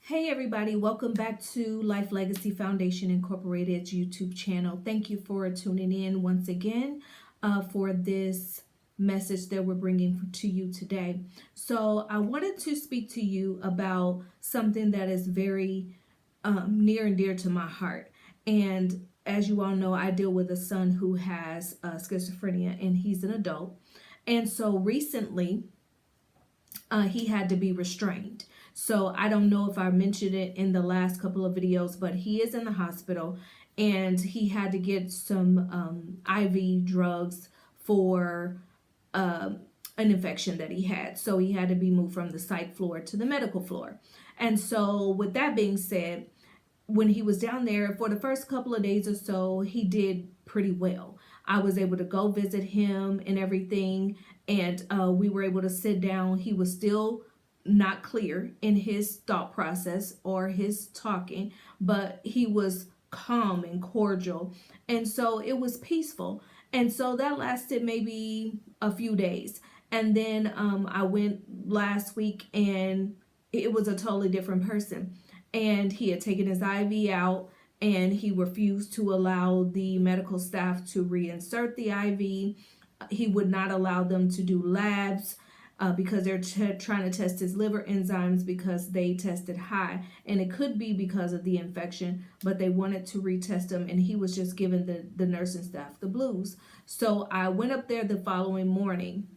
Hey everybody, welcome back to Life Legacy Foundation Incorporated's YouTube channel. Thank you for tuning in once again for this message that we're bringing to you today. So I wanted to speak to you about something that is very near and dear to my heart. And as you all know, I deal with a son who has schizophrenia and he's an adult. And so recently, he had to be restrained. So I don't know if I mentioned it in the last couple of videos, but he is in the hospital and he had to get some IV drugs for an infection that he had. So he had to be moved from the psych floor to the medical floor. And so with that being said, when he was down there for the first couple of days or so, he did pretty well. I was able to go visit him and everything, and we were able to sit down. He was still not clear in his thought process or his talking, but he was calm and cordial, and so it was peaceful. And so that lasted maybe a few days, and then I went last week and it was a totally different person. And he had taken his IV out and he refused to allow the medical staff to reinsert the IV. He would not allow them to do labs because they're trying to test his liver enzymes because they tested high. And it could be because of the infection, but they wanted to retest him, and he was just giving the nursing staff the blues. So I went up there the following morning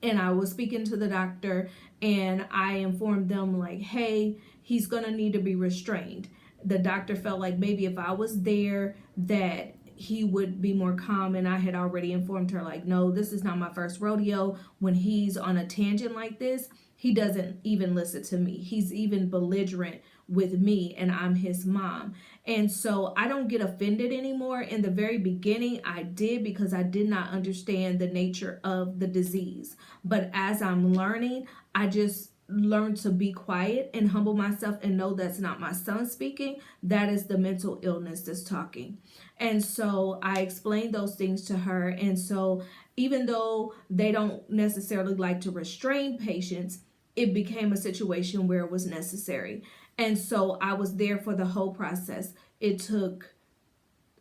and I was speaking to the doctor and I informed them like, hey, he's gonna need to be restrained. The doctor felt like maybe if I was there that he would be more calm, and I had already informed her like, no, this is not my first rodeo. When he's on a tangent like this, he doesn't even listen to me. He's even belligerent with me, and I'm his mom. And so I don't get offended anymore. In the very beginning, I did because I did not understand the nature of the disease. But as I'm learning, I just learn to be quiet and humble myself and know that's not my son speaking. That is the mental illness that's talking. And so I explained those things to her. And so even though they don't necessarily like to restrain patients, it became a situation where it was necessary. And so I was there for the whole process. It took,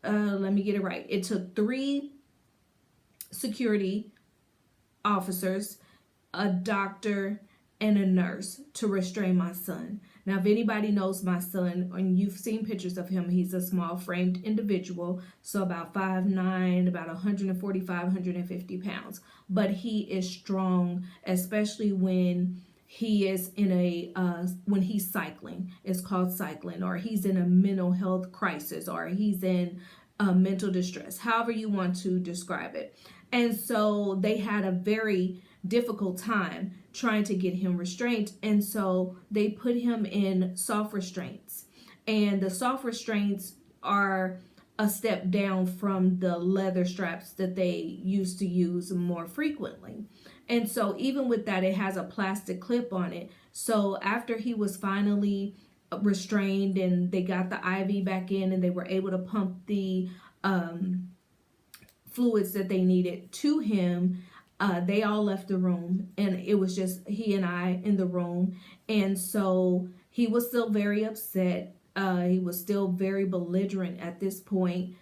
let me get it right. It took 3 security officers, a doctor, and a nurse to restrain my son. Now, if anybody knows my son and you've seen pictures of him, he's a small framed individual, so about 5'9", about 145, 150 pounds. But he is strong, especially when he is in a when he's cycling. It's called cycling, or he's in a mental health crisis, or he's in mental distress, however you want to describe it. And so they had a very difficult time trying to get him restrained, and so they put him in soft restraints. And the soft restraints are a step down from the leather straps that they used to use more frequently. And so even with that, it has a plastic clip on it. So after he was finally restrained and they got the IV back in and they were able to pump the fluids that they needed to him, they all left the room, and it was just he and I in the room. And so he was still very upset. He was still very belligerent at this point.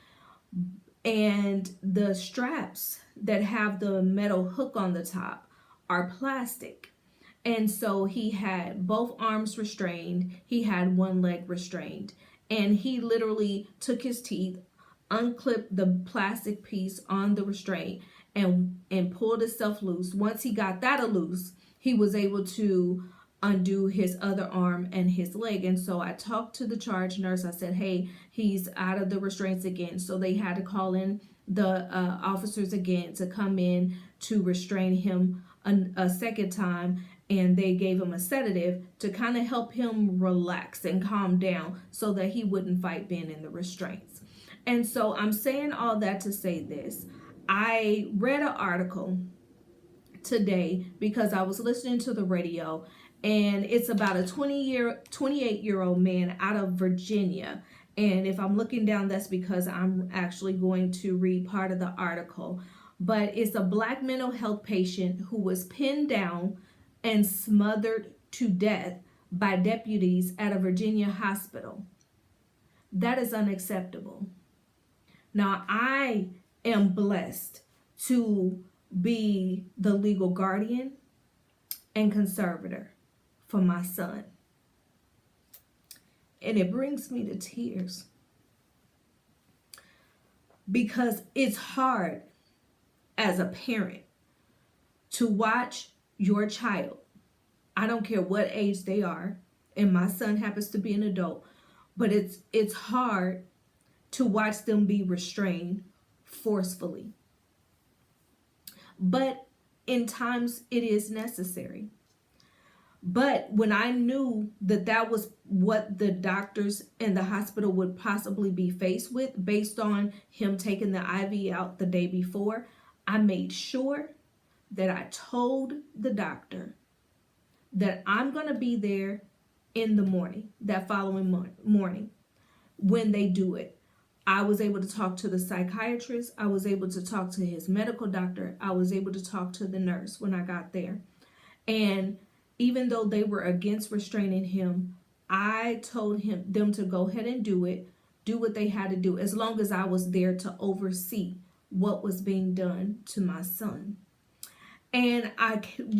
And the straps that have the metal hook on the top are plastic. And so he had both arms restrained. He had one leg restrained. And he literally took his teeth, unclipped the plastic piece on the restraint, and pulled himself loose. Once he got that loose, he was able to undo his other arm and his leg. And so I talked to the charge nurse. I said, hey, he's out of the restraints again. So they had to call in the officers again to come in to restrain him a second time. And they gave him a sedative to kind of help him relax and calm down so that he wouldn't fight being in the restraints. And so I'm saying all that to say this. I read an article today because I was listening to the radio, and it's about a 28-year-old man out of Virginia. And if I'm looking down, that's because I'm actually going to read part of the article. But it's a Black mental health patient who was pinned down and smothered to death by deputies at a Virginia hospital. That is unacceptable. Now, I am blessed to be the legal guardian and conservator for my son. And it brings me to tears because it's hard as a parent to watch your child. I don't care what age they are, and my son happens to be an adult, but it's hard to watch them be restrained forcefully. But in times it is necessary. But when I knew that that was what the doctors and the hospital would possibly be faced with based on him taking the IV out the day before, I made sure that I told the doctor that I'm going to be there in the morning, that following morning, when they do it. I was able to talk to the psychiatrist. I was able to talk to his medical doctor. I was able to talk to the nurse when I got there. And even though they were against restraining him, I told them to go ahead and do it, do what they had to do, as long as I was there to oversee what was being done to my son. And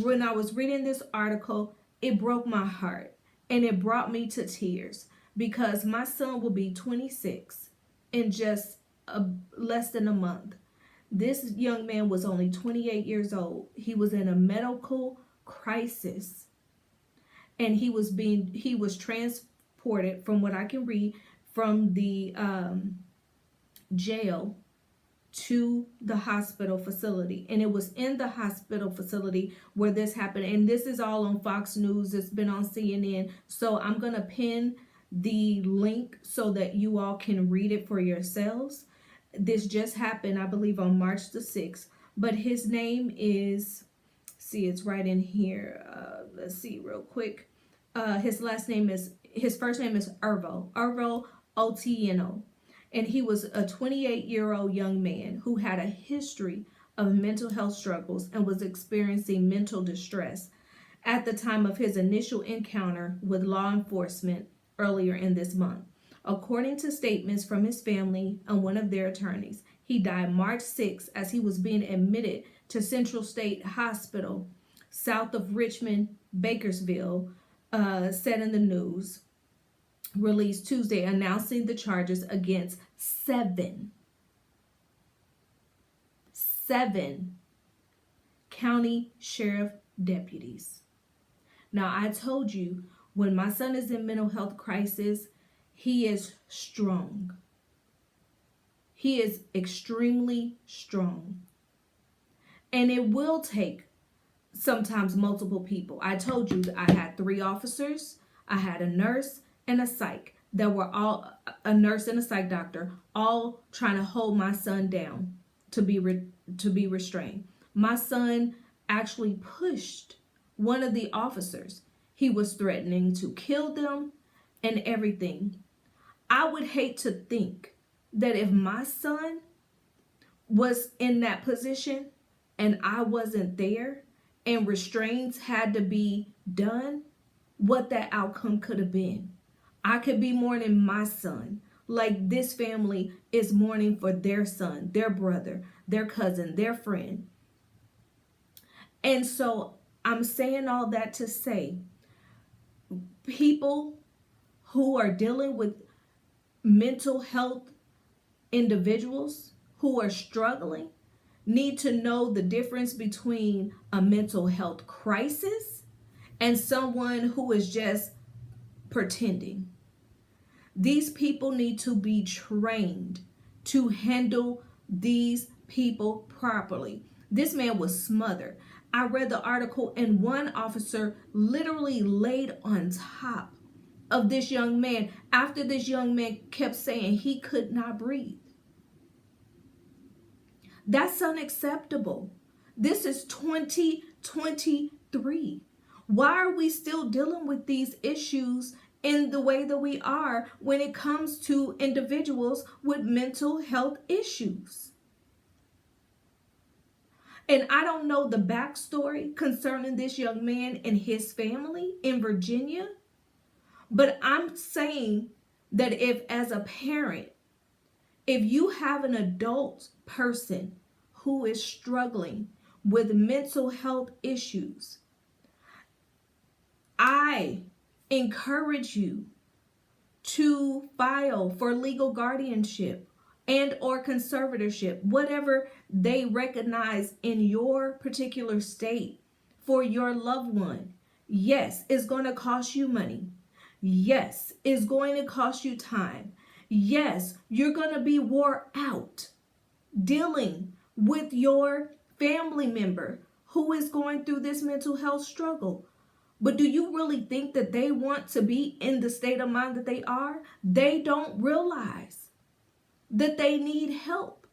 when I was reading this article, it broke my heart and it brought me to tears because my son will be 26 in just less than a month. This young man was only 28 years old. He was in a medical crisis and he was transported, from what I can read, from the jail to the hospital facility. And it was in the hospital facility where this happened. And this is all on Fox News. It's been on CNN. So I'm going to pin the link so that you all can read it for yourselves. This just happened, I believe, on March the 6th. But his name is, see, it's right in here. Let's see real quick. His first name is Ervo Otieno. And he was a 28-year-old young man who had a history of mental health struggles and was experiencing mental distress at the time of his initial encounter with law enforcement earlier in this month. According to statements from his family and one of their attorneys, he died March 6 as he was being admitted to Central State Hospital south of Richmond, Bakersville, said in the news released Tuesday, announcing the charges against seven county sheriff deputies. Now, I told you, when my son is in mental health crisis, he is strong. He is extremely strong. And it will take sometimes multiple people. I told you that I had 3 officers, I had a nurse, and a psych that were all, a nurse and a psych doctor, all trying to hold my son down to be restrained. My son actually pushed one of the officers. He was threatening to kill them and everything. I would hate to think that if my son was in that position and I wasn't there and restraints had to be done, what that outcome could have been. I could be mourning my son like this family is mourning for their son, their brother, their cousin, their friend. And so I'm saying all that to say, people who are dealing with mental health individuals who are struggling need to know the difference between a mental health crisis and someone who is just pretending. These people need to be trained to handle these people properly. This man was smothered. I read the article and one officer literally laid on top of this young man after this young man kept saying he could not breathe. That's unacceptable. This is 2023. Why are we still dealing with these issues in the way that we are when it comes to individuals with mental health issues? And I don't know the backstory concerning this young man and his family in Virginia, But I'm saying that if, as a parent, if you have an adult person who is struggling with mental health issues, I encourage you to file for legal guardianship and or conservatorship, whatever they recognize in your particular state for your loved one. Yes, it's going to cost you money. Yes, it's going to cost you time. Yes, you're going to be wore out dealing with your family member who is going through this mental health struggle. But do you really think that they want to be in the state of mind that they are? They don't realize that they need help,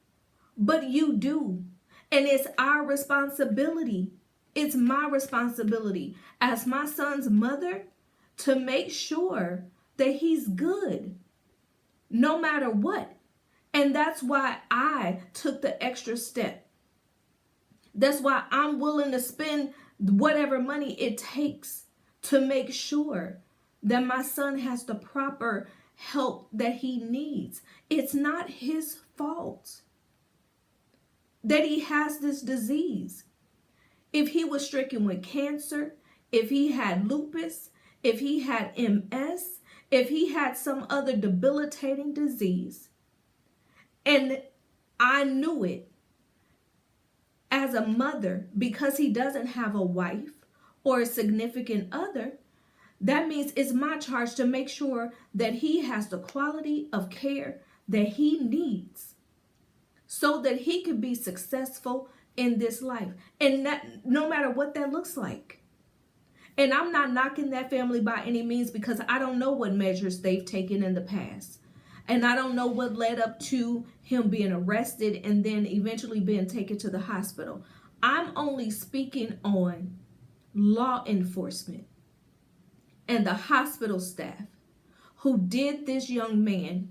but you do. And it's our responsibility. It's my responsibility as my son's mother to make sure that he's good no matter what. And that's why I took the extra step. That's why I'm willing to spend whatever money it takes to make sure that my son has the proper help that he needs. It's not his fault that he has this disease. If he was stricken with cancer, if he had lupus, if he had MS, if he had some other debilitating disease, and I knew it as a mother, because he doesn't have a wife or a significant other, that means it's my charge to make sure that he has the quality of care that he needs so that he can be successful in this life. And that, no matter what that looks like. And I'm not knocking that family by any means, because I don't know what measures they've taken in the past. And I don't know what led up to him being arrested and then eventually being taken to the hospital. I'm only speaking on law enforcement and the hospital staff who did this young man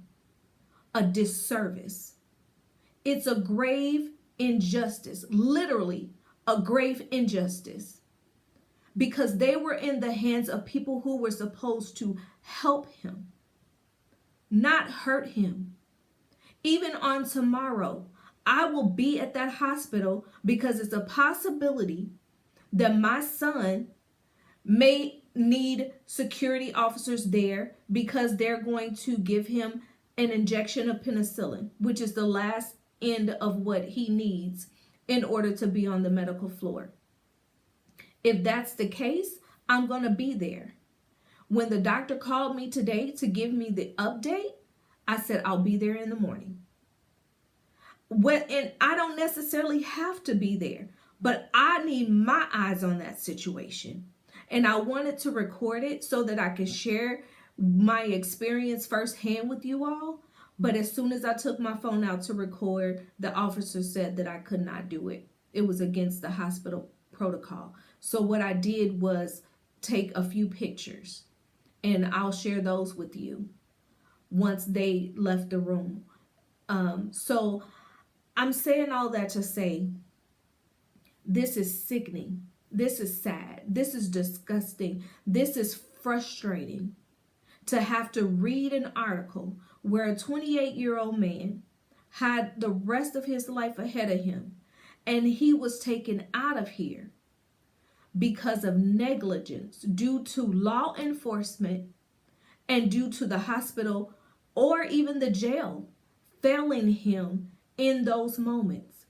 a disservice. It's a grave injustice, literally a grave injustice, because they were in the hands of people who were supposed to help him, not hurt him. Even on tomorrow, I will be at that hospital because it's a possibility that my son may need security officers there because they're going to give him an injection of penicillin, which is the last end of what he needs in order to be on the medical floor. If that's the case, I'm going to be there. When the doctor called me today to give me the update, I said, I'll be there in the morning. And I don't necessarily have to be there, but I need my eyes on that situation. And I wanted to record it so that I can share my experience firsthand with you all. But as soon as I took my phone out to record, the officer said that I could not do it. It was against the hospital protocol. So what I did was take a few pictures, and I'll share those with you once they left the room. So I'm saying all that to say, this is sickening. This is sad. This is disgusting. This is frustrating to have to read an article where a 28-year-old man had the rest of his life ahead of him, and he was taken out of here because of negligence due to law enforcement and due to the hospital or even the jail failing him in those moments.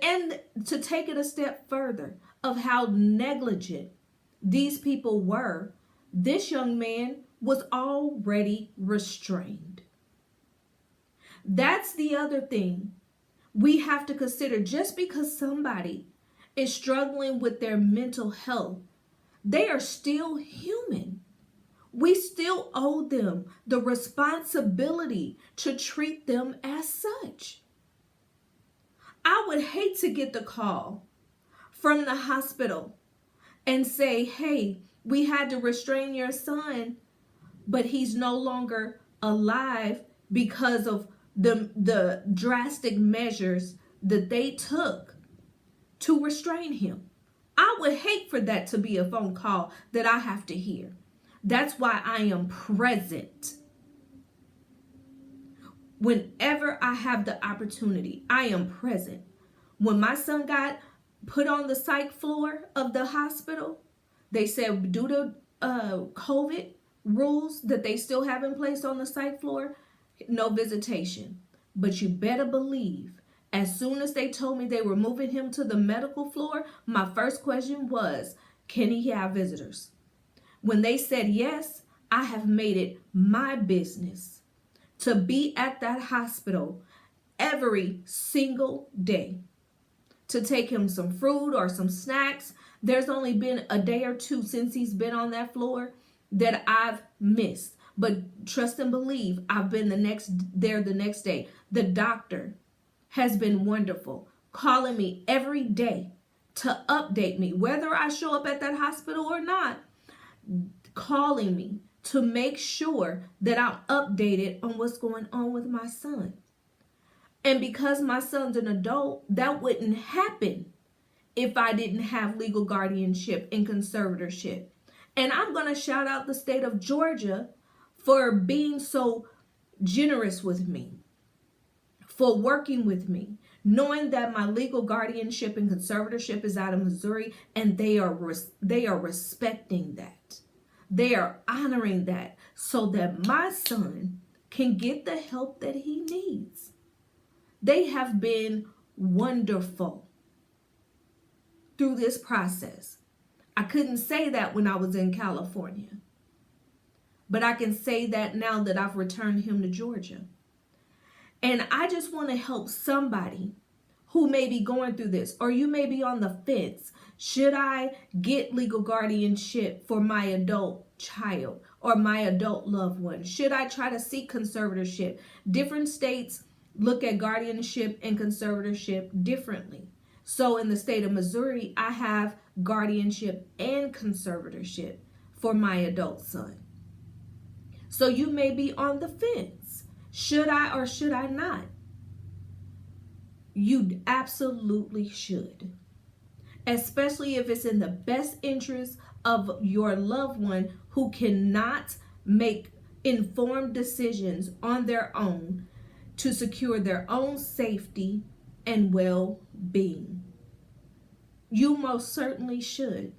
And to take it a step further of how negligent these people were, this young man was already restrained. That's the other thing we have to consider. Just because somebody is struggling with their mental health, they are still human. We still owe them the responsibility to treat them as such. I would hate to get the call from the hospital and say, hey, we had to restrain your son, but he's no longer alive because of the drastic measures that they took to restrain him. I would hate for that to be a phone call that I have to hear. That's why I am present. Whenever I have the opportunity, I am present. When my son got put on the psych floor of the hospital, they said due to COVID rules that they still have in place on the psych floor, no visitation. But you better believe, as soon as they told me they were moving him to the medical floor, my first question was, can he have visitors? When they said yes, I have made it my business to be at that hospital every single day, to take him some fruit or some snacks. There's only been a day or two since he's been on that floor that I've missed. But trust and believe, I've been there the next day. The doctor has been wonderful, calling me every day to update me, whether I show up at that hospital or not, calling me to make sure that I'm updated on what's going on with my son. And because my son's an adult, that wouldn't happen if I didn't have legal guardianship and conservatorship. And I'm going to shout out the state of Georgia for being so generous with me, for working with me, knowing that my legal guardianship and conservatorship is out of Missouri, and they are respecting that. They are honoring that so that my son can get the help that he needs. They have been wonderful through this process. I couldn't say that when I was in California, but I can say that now that I've returned him to Georgia. And I just want to help somebody who may be going through this, or you may be on the fence. Should I get legal guardianship for my adult child or my adult loved one? Should I try to seek conservatorship? Different states look at guardianship and conservatorship differently. So in the state of Missouri, I have guardianship and conservatorship for my adult son. So you may be on the fence. Should I or should I not? You absolutely should. Especially if it's in the best interest of your loved one who cannot make informed decisions on their own to secure their own safety and well-being. You most certainly should.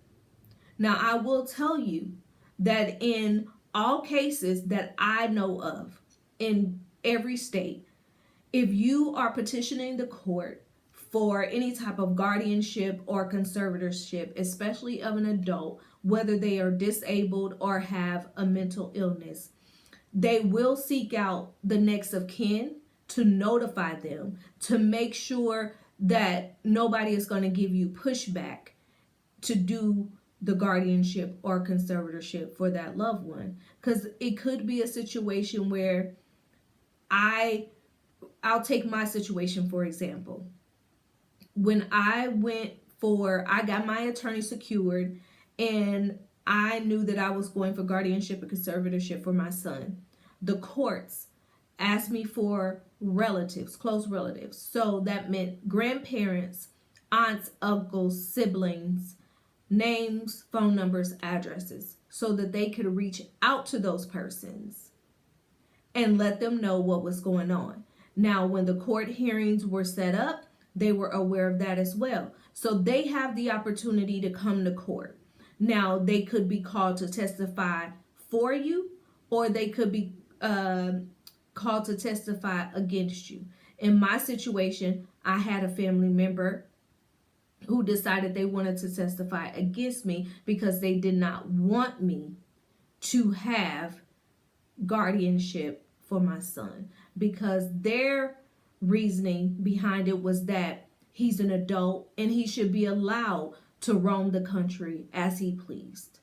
Now, I will tell you that in all cases that I know of, in every state, if you are petitioning the court for any type of guardianship or conservatorship, especially of an adult, whether they are disabled or have a mental illness, they will seek out the next of kin to notify them, to make sure that nobody is going to give you pushback to do the guardianship or conservatorship for that loved one. Because it could be a situation where I'll take my situation for example. When I got my attorney secured and I knew that I was going for guardianship and conservatorship for my son, the courts asked me for relatives, close relatives. So that meant grandparents, aunts, uncles, siblings, names, phone numbers, addresses, so that they could reach out to those persons and let them know what was going on. Now, when the court hearings were set up, they were aware of that as well. So they have the opportunity to come to court. Now, they could be called to testify for you, or they could be called to testify against you. In my situation, I had a family member who decided they wanted to testify against me because they did not want me to have guardianship for my son, because their reasoning behind it was that he's an adult and he should be allowed to roam the country as he pleased.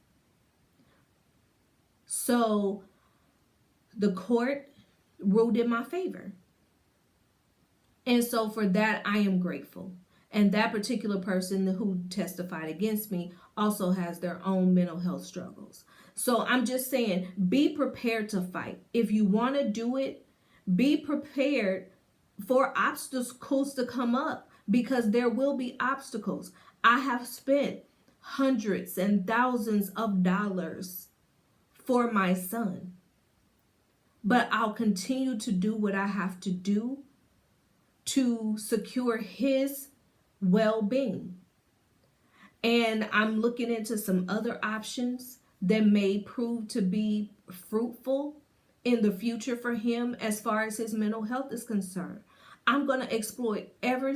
So the court ruled in my favor. And so for that, I am grateful. And that particular person who testified against me also has their own mental health struggles. So I'm just saying, be prepared to fight. If you want to do it, be prepared for obstacles to come up, because there will be obstacles. I have spent hundreds and thousands of dollars for my son. But I'll continue to do what I have to do to secure his well-being. And I'm looking into some other options that may prove to be fruitful in the future for him as far as his mental health is concerned. I'm going to explore every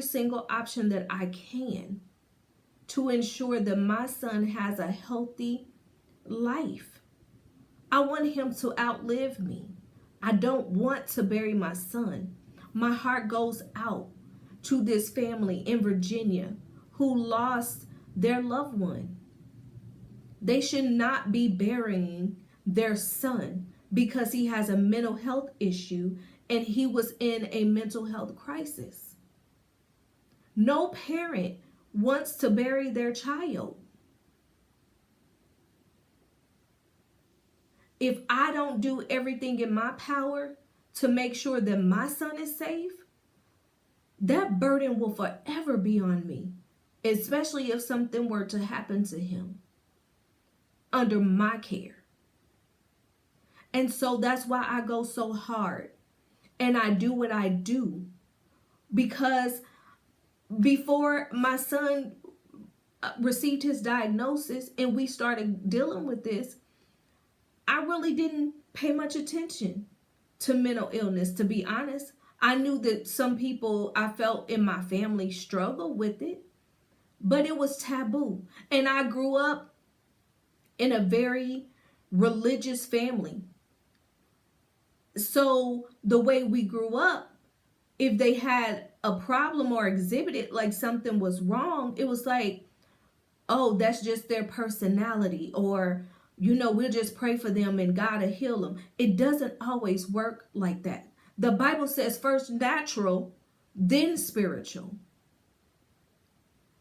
single option that I can to ensure that my son has a healthy life. I want him to outlive me. I don't want to bury my son. My heart goes out to this family in Virginia who lost their loved one. They should not be burying their son because he has a mental health issue and he was in a mental health crisis. No parent wants to bury their child. If I don't do everything in my power to make sure that my son is safe, that burden will forever be on me, especially if something were to happen to him under my care. And so that's why I go so hard and I do what I do, because before my son received his diagnosis and we started dealing with this, I really didn't pay much attention to mental illness, to be honest. I knew that some people I felt in my family struggle with it, but it was taboo. And I grew up in a very religious family. So the way we grew up, if they had a problem or exhibited like something was wrong, it was like, oh, that's just their personality, or, you know, we'll just pray for them and God will heal them. It doesn't always work like that. The Bible says first natural, then spiritual.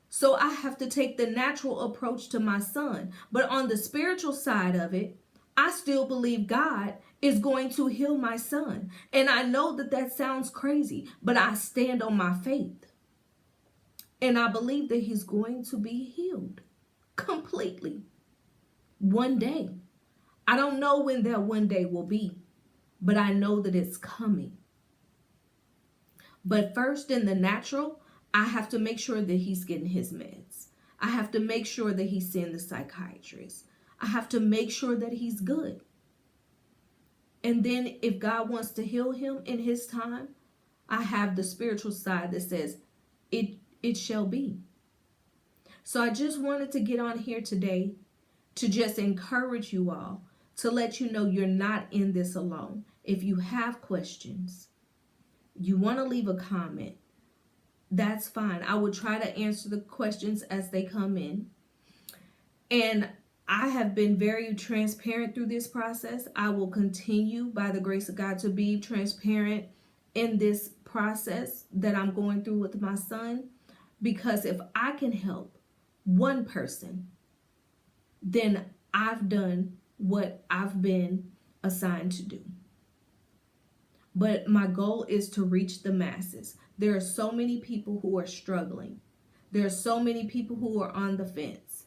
So I have to take the natural approach to my son. But on the spiritual side of it, I still believe God is going to heal my son. And I know that that sounds crazy, but I stand on my faith. And I believe that he's going to be healed completely one day. I don't know when that one day will be, but I know that it's coming. But first, in the natural, I have to make sure that he's getting his meds. I have to make sure that he's seeing the psychiatrist. I have to make sure that he's good. And then if God wants to heal him in his time, I have the spiritual side that says it shall be. So I just wanted to get on here today to just encourage you all, to let you know you're not in this alone. If you have questions, you want to leave a comment, that's fine. I will try to answer the questions as they come in. And I have been very transparent through this process. I will continue, by the grace of God, to be transparent in this process that I'm going through with my son. Because if I can help one person, then I've done what I've been assigned to do. But my goal is to reach the masses. There are so many people who are struggling. There are so many people who are on the fence.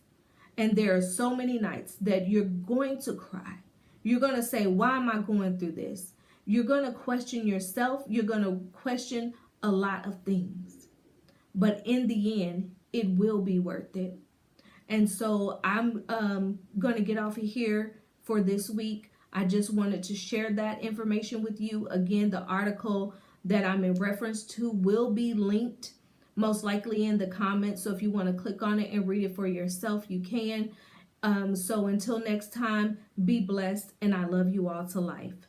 And there are so many nights that you're going to cry. You're going to say, why am I going through this? You're going to question yourself. You're going to question a lot of things. But in the end, it will be worth it. And so I'm going to get off of here for this week. I just wanted to share that information with you. Again, the article that I'm in reference to will be linked most likely in the comments. So if you want to click on it and read it for yourself, you can. So until next time, be blessed, and I love you all to life.